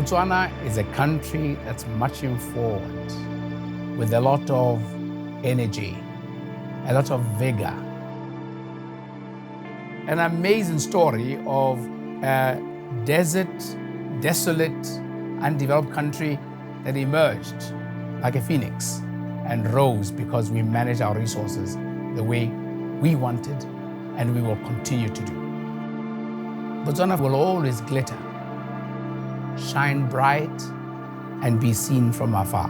Botswana is a country that's marching forward with a lot of energy, a lot of vigor. An amazing story of a desert, desolate, undeveloped country that emerged like a phoenix and rose because we managed our resources the way we wanted and we will continue to do. Botswana will always glitter, shine bright, and be seen from afar.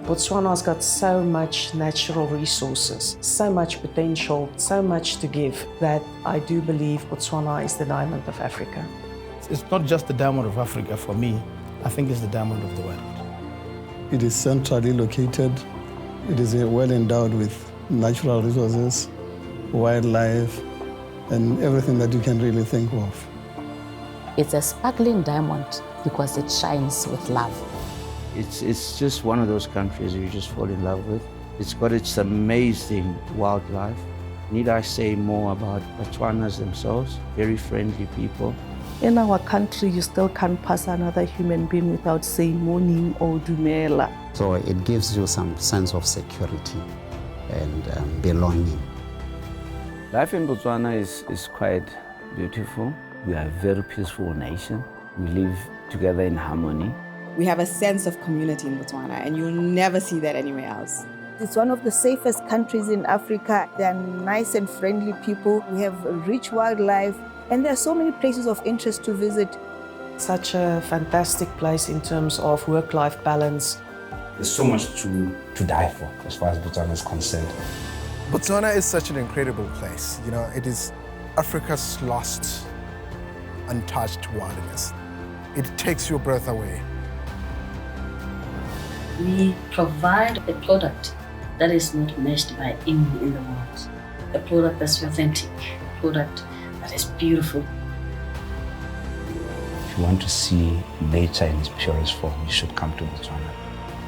Botswana's got so much natural resources, so much potential, so much to give that I do believe Botswana is the diamond of Africa. It's not just the diamond of Africa for me, I think it's the diamond of the world. It is centrally located. It is well endowed with natural resources, wildlife, and everything that you can really think of. It's a sparkling diamond because it shines with love. It's just one of those countries you just fall in love with. It's got its amazing wildlife. Need I say more about Botswanans themselves? Very friendly people. In our country, you still can't pass another human being without saying morning or dumela. So it gives you some sense of security and belonging. Life in Botswana is quite beautiful. We are a very peaceful nation. We live together in harmony. We have a sense of community in Botswana, and you'll never see that anywhere else. It's one of the safest countries in Africa. They are nice and friendly people. We have rich wildlife, and there are so many places of interest to visit. Such a fantastic place in terms of work-life balance. There's so much to die for as far as Botswana is concerned. Botswana is such an incredible place. You know, it is Africa's lost, untouched wilderness. It takes your breath away. We provide a product that is not matched by any in the world. A product that's authentic, a product that is beautiful. If you want to see nature in its purest form, you should come to Botswana.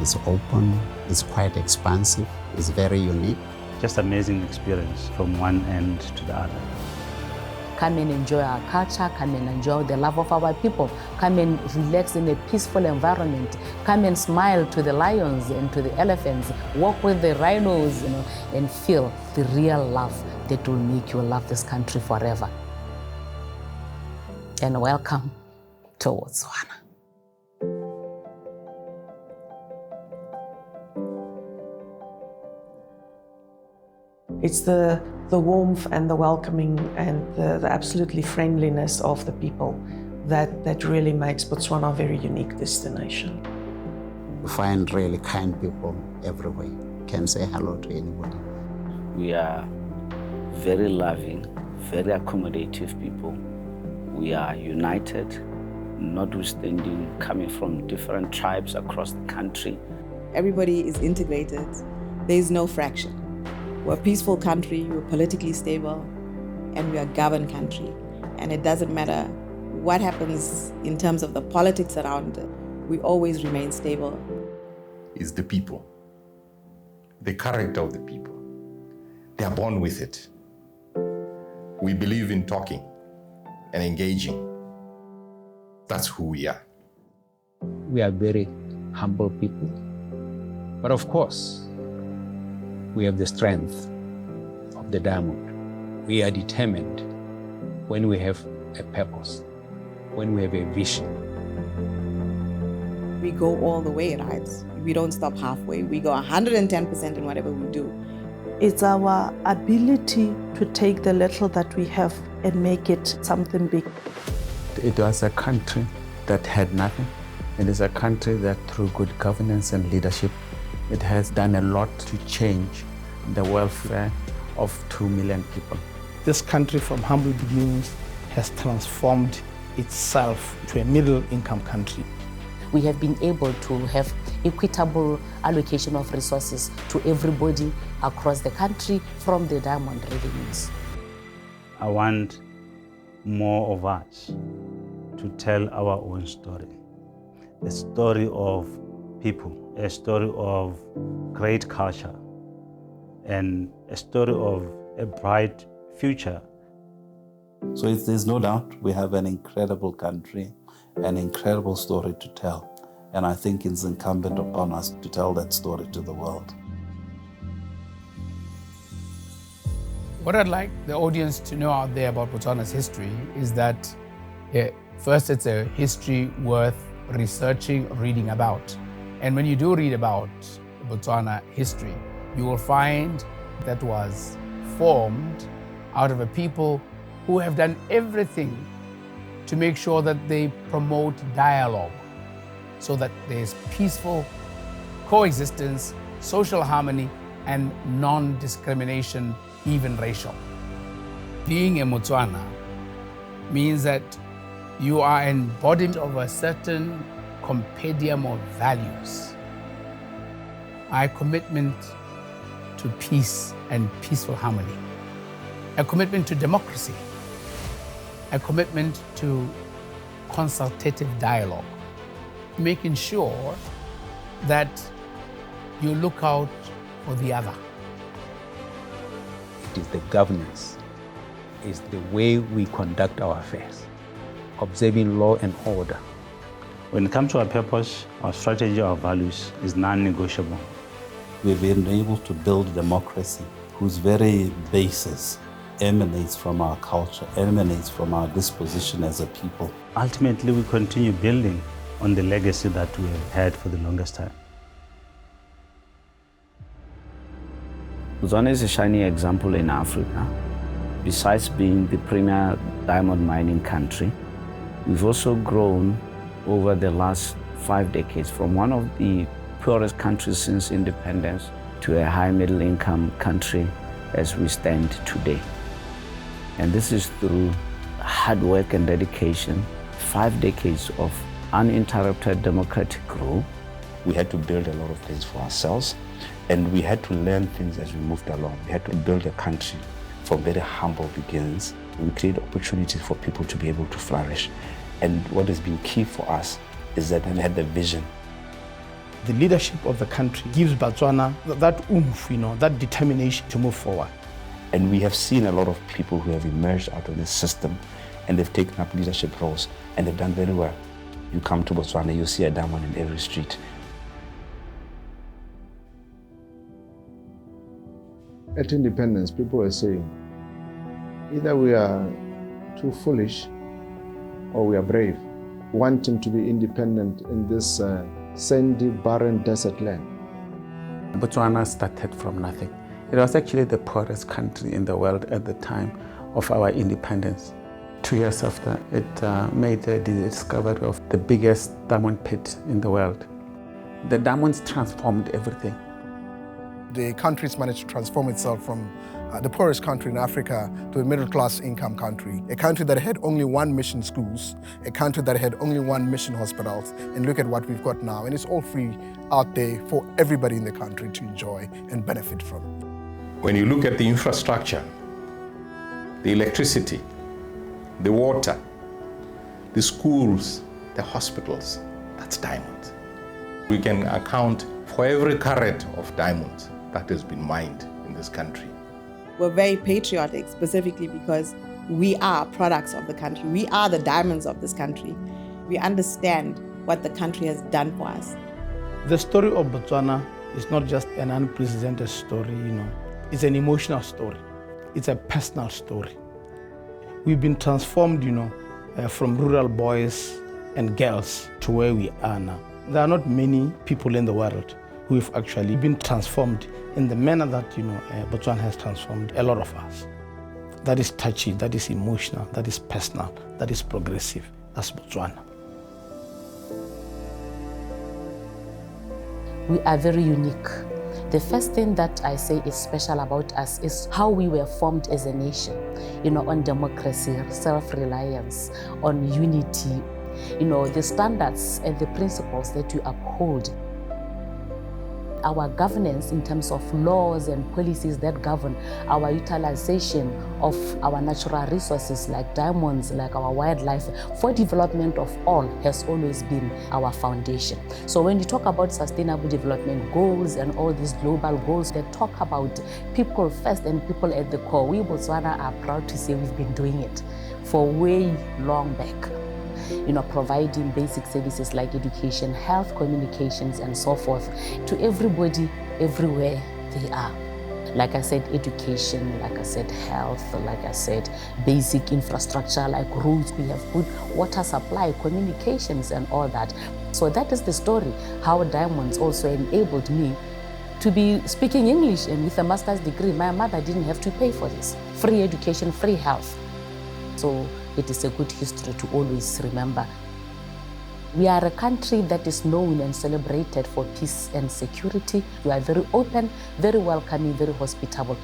It's open, it's quite expansive, it's very unique. Just amazing experience from one end to the other. Come and enjoy our culture, come and enjoy the love of our people, come and relax in a peaceful environment, come and smile to the lions and to the elephants, walk with the rhinos, and feel the real love that will make you love this country forever. And welcome to Botswana. It's the warmth and the welcoming and the absolutely friendliness of the people that really makes Botswana a very unique destination. You find really kind people everywhere. You can say hello to anybody. We are very loving, very accommodative people. We are united, notwithstanding coming from different tribes across the country. Everybody is integrated. There is no fraction. We're a peaceful country, we're politically stable, and we're a governed country. And it doesn't matter what happens in terms of the politics around it, we always remain stable. It's the people, the character of the people. They are born with it. We believe in talking and engaging. That's who we are. We are very humble people, but of course, we have the strength of the diamond. We are determined when we have a purpose, when we have a vision. We go all the way, right? We don't stop halfway. We go 110% in whatever we do. It's our ability to take the little that we have and make it something big. It was a country that had nothing. It is a country that through good governance and leadership, it has done a lot to change the welfare of 2 million people. This country from humble beginnings has transformed itself to a middle-income country. We have been able to have equitable allocation of resources to everybody across the country from the diamond revenues. I want more of us to tell our own story. A story of people, a story of great culture, and a story of a bright future. So there's no doubt we have an incredible country, an incredible story to tell. And I think it's incumbent upon us to tell that story to the world. What I'd like the audience to know out there about Botswana's history is that, first, it's a history worth researching, reading about. And when you do read about Botswana history, you will find that was formed out of a people who have done everything to make sure that they promote dialogue so that there's peaceful coexistence, social harmony, and non-discrimination, even racial. Being a Motswana means that you are embodiment of a certain compendium of values. Our commitment to peace and peaceful harmony, a commitment to democracy, a commitment to consultative dialogue, making sure that you look out for the other. It is the governance, it's the way we conduct our affairs, observing law and order. When it comes to our purpose, our strategy, our values is non-negotiable. We've been able to build democracy whose very basis emanates from our culture, emanates from our disposition as a people. Ultimately, we continue building on the legacy that we have had for the longest time. Botswana is a shining example in Africa. Besides being the premier diamond mining country, we've also grown over the last 5 decades from one of the poorest countries since independence to a high middle income country as we stand today. And this is through hard work and dedication, 5 decades of uninterrupted democratic rule. We had to build a lot of things for ourselves, and we had to learn things as we moved along. We had to build a country from very humble beginnings. We create opportunities for people to be able to flourish. And what has been key for us is that we had the vision. The leadership of the country gives Botswana that oomph, that determination to move forward. And we have seen a lot of people who have emerged out of this system, and they've taken up leadership roles, and they've done very well. You come to Botswana, you see a diamond in every street. At independence, people were saying, either we are too foolish or we are brave, wanting to be independent in this sandy, barren desert land. Botswana started from nothing. It was actually the poorest country in the world at the time of our independence. 2 years after, it made the discovery of the biggest diamond pit in the world. The diamonds transformed everything. The country's managed to transform itself from the poorest country in Africa to a middle-class income country, a country that had only 1 mission schools, a country that had only 1 mission hospitals, and look at what we've got now. And it's all free out there for everybody in the country to enjoy and benefit from. When you look at the infrastructure, the electricity, the water, the schools, the hospitals, that's diamond. We can account for every carat of diamond that has been mined in this country. We're very patriotic, specifically because we are products of the country. We are the diamonds of this country. We understand what the country has done for us. The story of Botswana is not just an unprecedented story, It's an emotional story. It's a personal story. We've been transformed, from rural boys and girls to where we are now. There are not many people in the world who have actually been transformed in the manner that, Botswana has transformed a lot of us. That is touchy, that is emotional, that is personal, that is progressive. That's Botswana. We are very unique. The first thing that I say is special about us is how we were formed as a nation, on democracy, self-reliance, on unity, the standards and the principles that we uphold our governance in terms of laws and policies that govern our utilization of our natural resources like diamonds, like our wildlife, for development of all has always been our foundation. So when you talk about sustainable development goals and all these global goals that talk about people first and people at the core, we Botswana are proud to say we've been doing it for way long back. Providing basic services like education, health, communications, and so forth to everybody, everywhere they are. Like I said, education, like I said, health, like I said, basic infrastructure like roads, we have good water supply, communications, and all that. So that is the story, how diamonds also enabled me to be speaking English, and with a master's degree, my mother didn't have to pay for this. Free education, free health. So it is a good history to always remember. We are a country that is known and celebrated for peace and security. We are very open, very welcoming, very hospitable.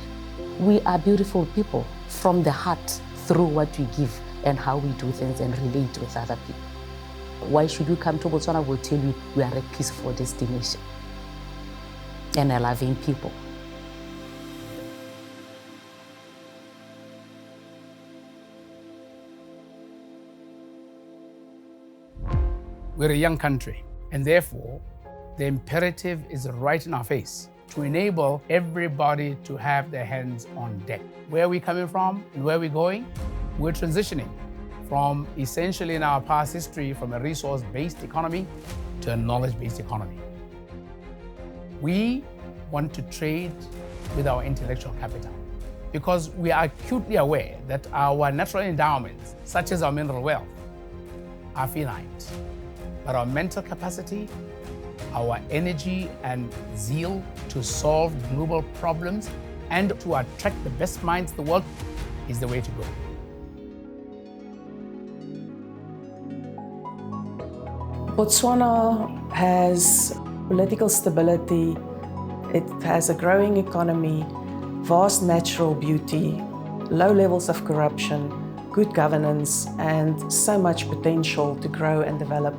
We are beautiful people from the heart through what we give and how we do things and relate with other people. Why should you come to Botswana? We'll tell you we are a peaceful destination and a loving people. We're a young country, and therefore, the imperative is right in our face to enable everybody to have their hands on deck. Where are we coming from and where are we going? We're transitioning from essentially in our past history from a resource-based economy to a knowledge-based economy. We want to trade with our intellectual capital because we are acutely aware that our natural endowments, such as our mineral wealth, are finite. But our mental capacity, our energy and zeal to solve global problems and to attract the best minds in the world is the way to go. Botswana has political stability, it has a growing economy, vast natural beauty, low levels of corruption, good governance, and so much potential to grow and develop.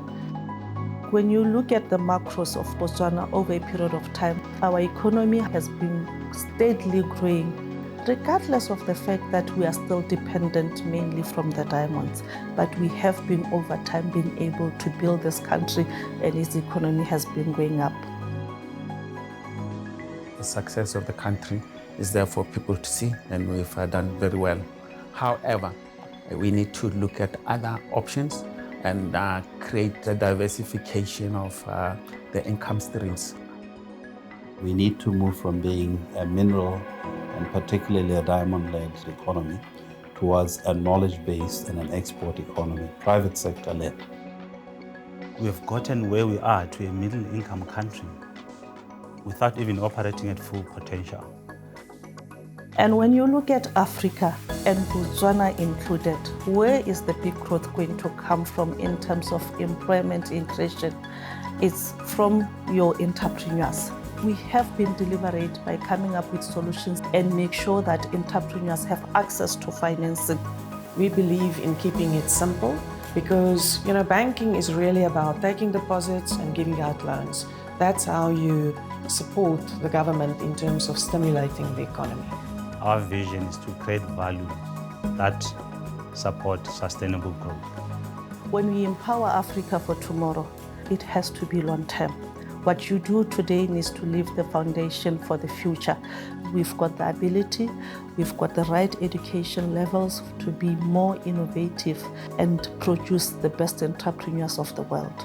When you look at the macros of Botswana over a period of time, our economy has been steadily growing, regardless of the fact that we are still dependent mainly from the diamonds. But we have been over time been able to build this country, and its economy has been going up. The success of the country is there for people to see, and we've done very well. However, we need to look at other options and create the diversification of the income streams. We need to move from being a mineral and particularly a diamond-led economy towards a knowledge-based and an export economy, private sector-led. We've gotten where we are to a middle-income country without even operating at full potential. And when you look at Africa, and Botswana included, where is the big growth going to come from in terms of employment increase? It's from your entrepreneurs. We have been deliberate by coming up with solutions and make sure that entrepreneurs have access to financing. We believe in keeping it simple because, banking is really about taking deposits and giving out loans. That's how you support the government in terms of stimulating the economy. Our vision is to create value that support sustainable growth. When we empower Africa for tomorrow, it has to be long term. What you do today needs to leave the foundation for the future. We've got the ability, we've got the right education levels to be more innovative and produce the best entrepreneurs of the world.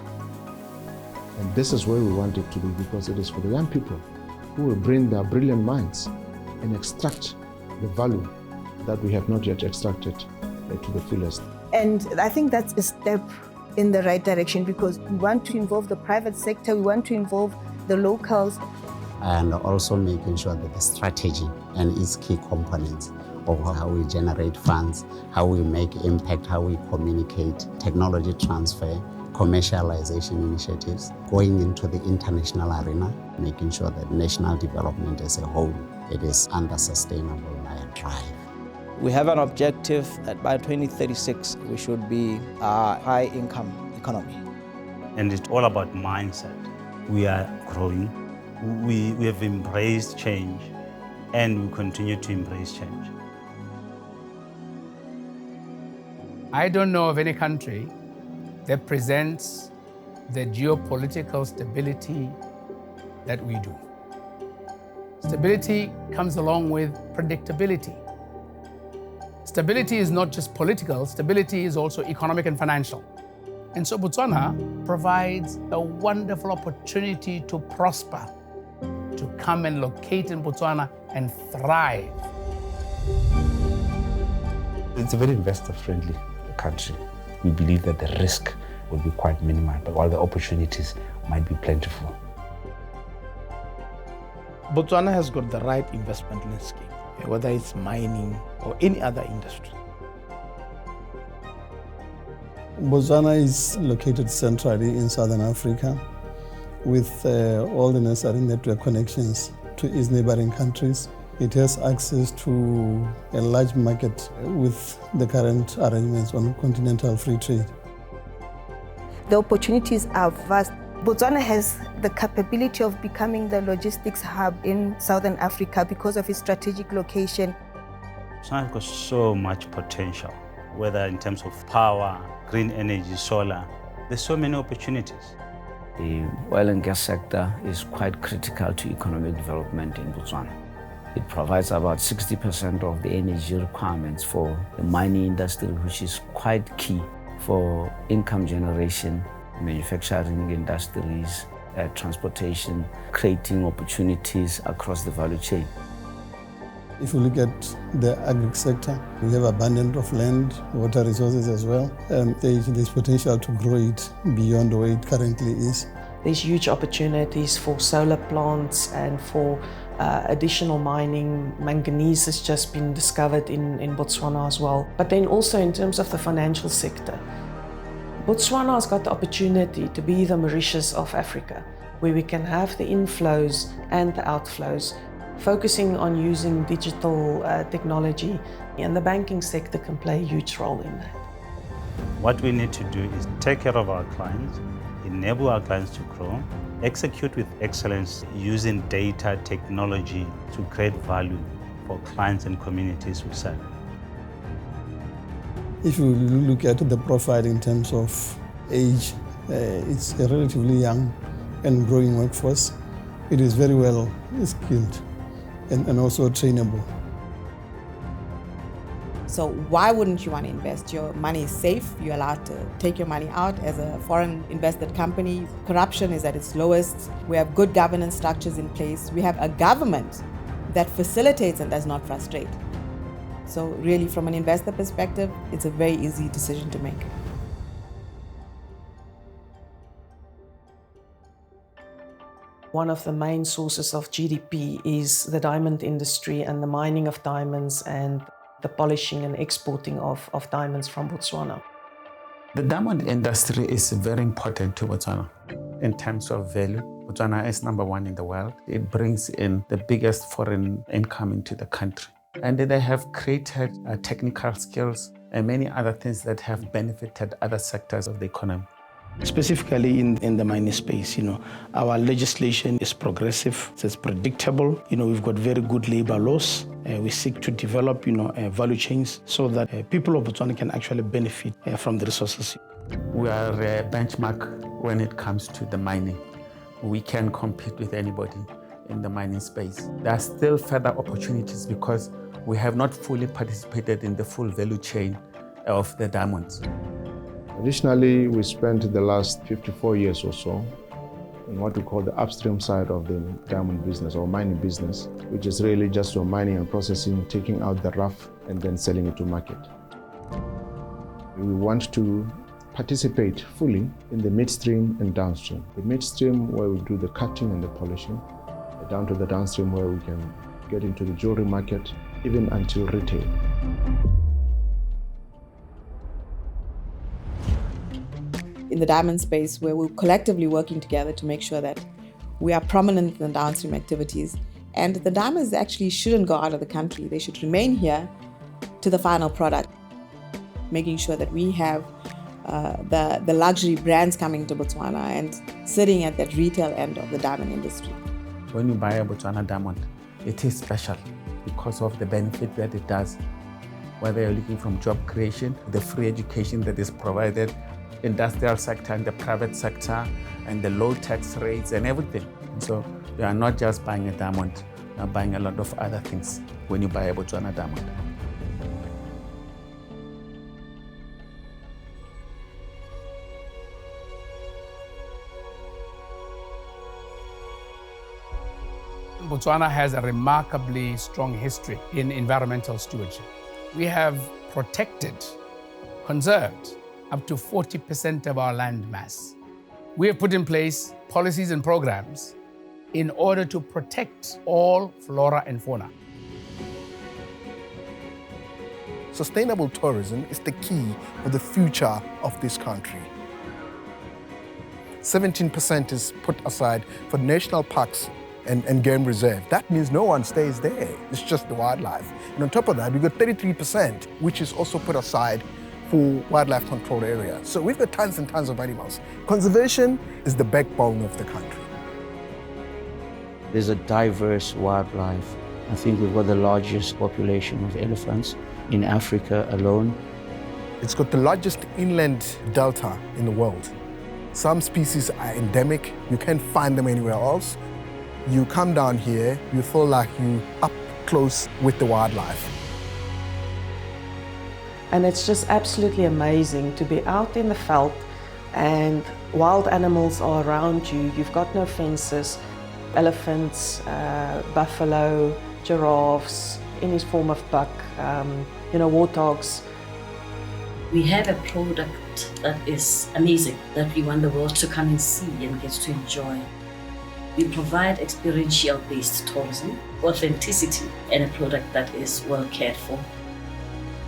And this is where we want it to be because it is for the young people who will bring their brilliant minds and extract the value that we have not yet extracted to the fullest. And I think that's a step in the right direction because we want to involve the private sector, we want to involve the locals. And also making sure that the strategy and its key components of how we generate funds, how we make impact, how we communicate, technology transfer, commercialization initiatives, going into the international arena, making sure that national development as a whole, it is under sustainable drive. We have an objective that by 2036, we should be a high-income economy. And it's all about mindset. We are growing, We have embraced change and we continue to embrace change. I don't know of any country that presents the geopolitical stability that we do. Stability comes along with predictability. Stability is not just political, stability is also economic and financial. And so Botswana provides a wonderful opportunity to prosper, to come and locate in Botswana and thrive. It's a very investor-friendly country. We believe that the risk will be quite minimal, but while the opportunities might be plentiful. Botswana has got the right investment landscape, whether it's mining or any other industry. Botswana is located centrally in southern Africa with all the necessary network connections to its neighboring countries. It has access to a large market with the current arrangements on continental free trade. The opportunities are vast. Botswana has the capability of becoming the logistics hub in Southern Africa because of its strategic location. Botswana has got so much potential, whether in terms of power, green energy, solar. There's so many opportunities. The oil and gas sector is quite critical to economic development in Botswana. It provides about 60% of the energy requirements for the mining industry, which is quite key for income generation, manufacturing industries, transportation, creating opportunities across the value chain. If you look at the agri sector, we have abundance of land, water resources as well. There's potential to grow it beyond where it currently is. There's huge opportunities for solar plants and for additional mining. Manganese has just been discovered in Botswana as well. But then also in terms of the financial sector, Botswana has got the opportunity to be the Mauritius of Africa, where we can have the inflows and the outflows, focusing on using digital technology, and the banking sector can play a huge role in that. What we need to do is take care of our clients, enable our clients to grow, execute with excellence using data technology to create value for clients and communities we serve. If you look at the profile in terms of age, it's a relatively young and growing workforce. It is very well skilled and also trainable. So why wouldn't you want to invest? Your money is safe. You're allowed to take your money out as a foreign invested company. Corruption is at its lowest. We have good governance structures in place. We have a government that facilitates and does not frustrate. So really, from an investor perspective, it's a very easy decision to make. One of the main sources of GDP is the diamond industry and the mining of diamonds and the polishing and exporting of diamonds from Botswana. The diamond industry is very important to Botswana in terms of value. Botswana is #1 in the world. It brings in the biggest foreign income into the country. And they have created technical skills and many other things that have benefited other sectors of the economy. Specifically in the mining space, our legislation is progressive, it's predictable. We've got very good labor laws. We seek to develop, value chains so that people of Botswana can actually benefit from the resources. We are a benchmark when it comes to the mining. We can compete with anybody in the mining space. There are still further opportunities because we have not fully participated in the full value chain of the diamonds. Additionally, we spent the last 54 years or so in what we call the upstream side of the diamond business or mining business, which is really just your mining and processing, taking out the rough and then selling it to market. We want to participate fully in the midstream and downstream. The midstream where we do the cutting and the polishing, down to the downstream where we can get into the jewelry market, even until retail. In the diamond space, where we're collectively working together to make sure that we are prominent in the downstream activities, and the diamonds actually shouldn't go out of the country. They should remain here to the final product, making sure that we have the luxury brands coming to Botswana and sitting at that retail end of the diamond industry. When you buy a Botswana diamond, it is special because of the benefit that it does. Whether you're looking from job creation, the free education that is provided, industrial sector and the private sector, and the low tax rates and everything. So you are not just buying a diamond, you are buying a lot of other things when you buy a Botswana diamond. Botswana has a remarkably strong history in environmental stewardship. We have protected, conserved up to 40% of our land mass. We have put in place policies and programs in order to protect all flora and fauna. Sustainable tourism is the key for the future of this country. 17% is put aside for national parks and game reserve. That means no one stays there. It's just the wildlife. And on top of that, we've got 33%, which is also put aside for wildlife control area. So we've got tons and tons of animals. Conservation is the backbone of the country. There's a diverse wildlife. I think we've got the largest population of elephants in Africa alone. It's got the largest inland delta in the world. Some species are endemic. You can't find them anywhere else. You come down here, you feel like you're up close with the wildlife. And it's just absolutely amazing to be out in the veld and wild animals are around you. You've got no fences. Elephants, buffalo, giraffes, any form of buck, warthogs. We have a product that is amazing, that we want the world to come and see and get to enjoy. We provide experiential-based tourism, authenticity, and a product that is well cared for.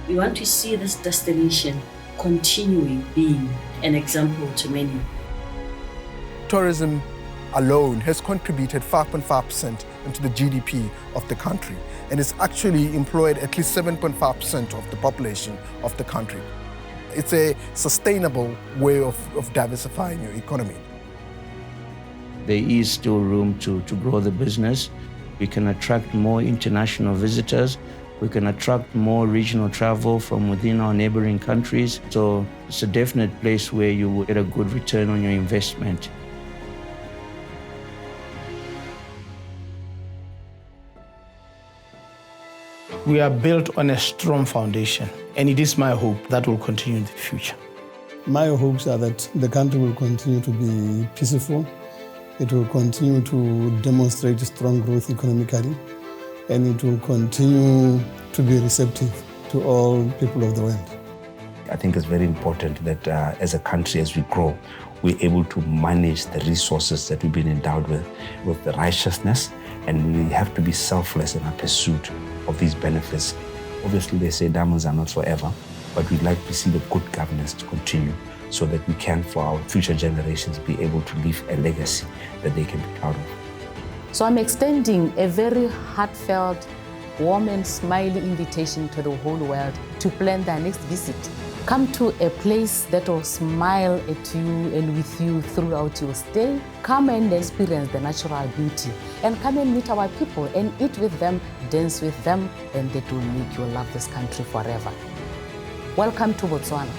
We want to see this destination continuing being an example to many. Tourism alone has contributed 5.5% into the GDP of the country, and it's actually employed at least 7.5% of the population of the country. It's a sustainable way of diversifying your economy. There is still room to grow the business. We can attract more international visitors. We can attract more regional travel from within our neighboring countries. So it's a definite place where you will get a good return on your investment. We are built on a strong foundation, and it is my hope that will continue in the future. My hopes are that the country will continue to be peaceful. It will continue to demonstrate strong growth economically, and it will continue to be receptive to all people of the world. I think it's very important that as a country, as we grow, we're able to manage the resources that we've been endowed with the righteousness, and we have to be selfless in our pursuit of these benefits. Obviously, they say diamonds are not forever, but we'd like to see the good governance to continue so that we can, for our future generations, be able to leave a legacy that they can be proud of. So I'm extending a very heartfelt, warm and smiley invitation to the whole world to plan their next visit. Come to a place that will smile at you and with you throughout your stay. Come and experience the natural beauty, and come and meet our people and eat with them, dance with them, and that will make you love this country forever. Welcome to Botswana.